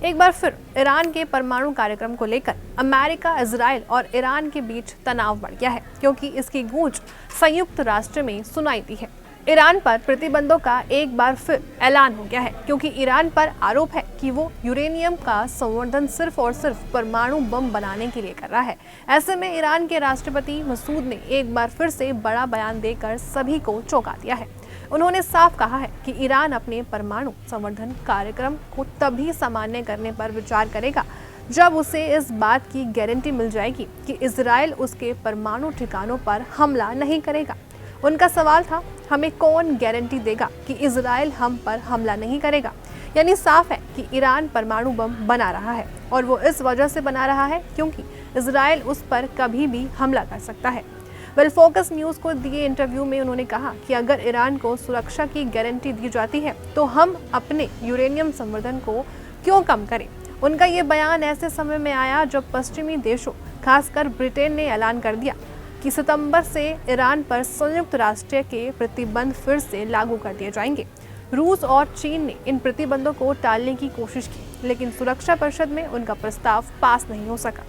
एक बार फिर ईरान के परमाणु कार्यक्रम को लेकर अमेरिका, इजराइल और ईरान के बीच तनाव बढ़ गया है, क्योंकि इसकी गूंज संयुक्त राष्ट्र में सुनाई दी है। ईरान पर प्रतिबंधों का एक बार फिर ऐलान हो गया है, क्योंकि ईरान पर आरोप है कि वो यूरेनियम का संवर्धन सिर्फ और सिर्फ परमाणु बम बनाने के लिए कर रहा है। ऐसे में ईरान के राष्ट्रपति मसूद ने एक बार फिर से बड़ा बयान देकर सभी को चौंका दिया है। उन्होंने साफ कहा है कि ईरान अपने परमाणु संवर्धन कार्यक्रम को तभी सामान्य करने पर विचार करेगा जब उसे इस बात की गारंटी मिल जाएगी कि इजराइल उसके परमाणु ठिकानों पर हमला नहीं करेगा। उनका सवाल था, हमें कौन गारंटी देगा कि इजराइल हम पर हमला नहीं करेगा? यानी साफ है कि ईरान परमाणु बम बना रहा है, और वो इस वजह से बना रहा है क्योंकि इजराइल उस पर कभी भी हमला कर सकता है। फोकस न्यूज़ को दिए इंटरव्यू में उन्होंने कहा कि अगर ईरान को सुरक्षा की गारंटी दी जाती है तो हम अपने यूरेनियम संवर्धन को क्यों कम करें। उनका ये बयान ऐसे समय में आया जब पश्चिमी देशों, खासकर ब्रिटेन ने ऐलान कर दिया कि सितंबर से ईरान पर संयुक्त राष्ट्र के प्रतिबंध फिर से लागू कर दिए जाएंगे। रूस और चीन ने इन प्रतिबंधों को टालने की कोशिश की, लेकिन सुरक्षा परिषद में उनका प्रस्ताव पास नहीं हो सका।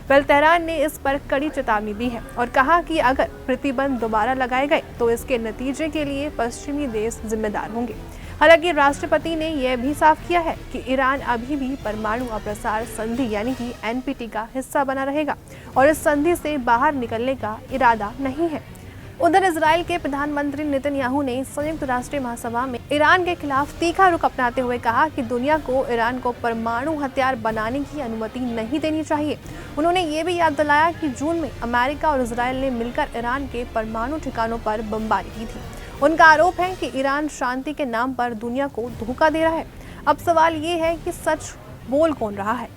तेहरान ने इस पर कड़ी चेतावनी दी है और कहा कि अगर प्रतिबंध दोबारा लगाए गए तो इसके नतीजे के लिए पश्चिमी देश जिम्मेदार होंगे। हालांकि राष्ट्रपति ने यह भी साफ किया है कि ईरान अभी भी परमाणु अप्रसार संधि यानी कि NPT का हिस्सा बना रहेगा और इस संधि से बाहर निकलने का इरादा नहीं है। उधर इजराइल के प्रधानमंत्री नेतन्याहू ने संयुक्त राष्ट्र महासभा में ईरान के खिलाफ तीखा रुख अपनाते हुए कहा कि दुनिया को ईरान को परमाणु हथियार बनाने की अनुमति नहीं देनी चाहिए। उन्होंने ये भी याद दिलाया कि जून में अमेरिका और इजराइल ने मिलकर ईरान के परमाणु ठिकानों पर बमबारी की थी। उनका आरोप है कि ईरान शांति के नाम पर दुनिया को धोखा दे रहा है। अब सवाल ये है कि सच बोल कौन रहा है?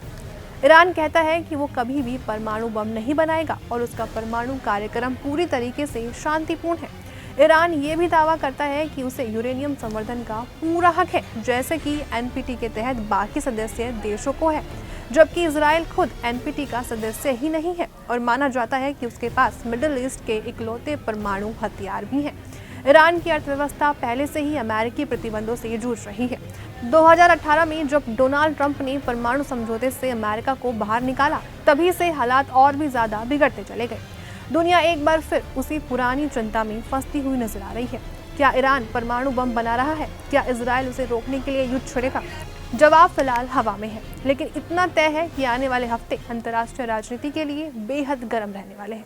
ईरान कहता है कि वो कभी भी परमाणु बम नहीं बनाएगा और उसका परमाणु कार्यक्रम पूरी तरीके से शांतिपूर्ण है। ईरान ये भी दावा करता है कि उसे यूरेनियम संवर्धन का पूरा हक है, जैसे कि NPT के तहत बाकी सदस्य देशों को है, जबकि इजराइल खुद NPT का सदस्य ही नहीं है और माना जाता है कि उसके पास मिडिल ईस्ट के इकलौते परमाणु हथियार भी हैं। ईरान की अर्थव्यवस्था पहले से ही अमेरिकी प्रतिबंधों से जूझ रही है। 2018 में जब डोनाल्ड ट्रंप ने परमाणु समझौते से अमेरिका को बाहर निकाला, तभी से हालात और भी ज्यादा बिगड़ते चले गए। दुनिया एक बार फिर उसी पुरानी चिंता में फंसती हुई नजर आ रही है। क्या ईरान परमाणु बम बना रहा है? क्या इजराइल उसे रोकने के लिए युद्ध छेड़ेगा? जवाब फिलहाल हवा में है, लेकिन इतना तय है कि आने वाले हफ्ते अंतर्राष्ट्रीय राजनीति के लिए बेहद गर्म रहने वाले हैं।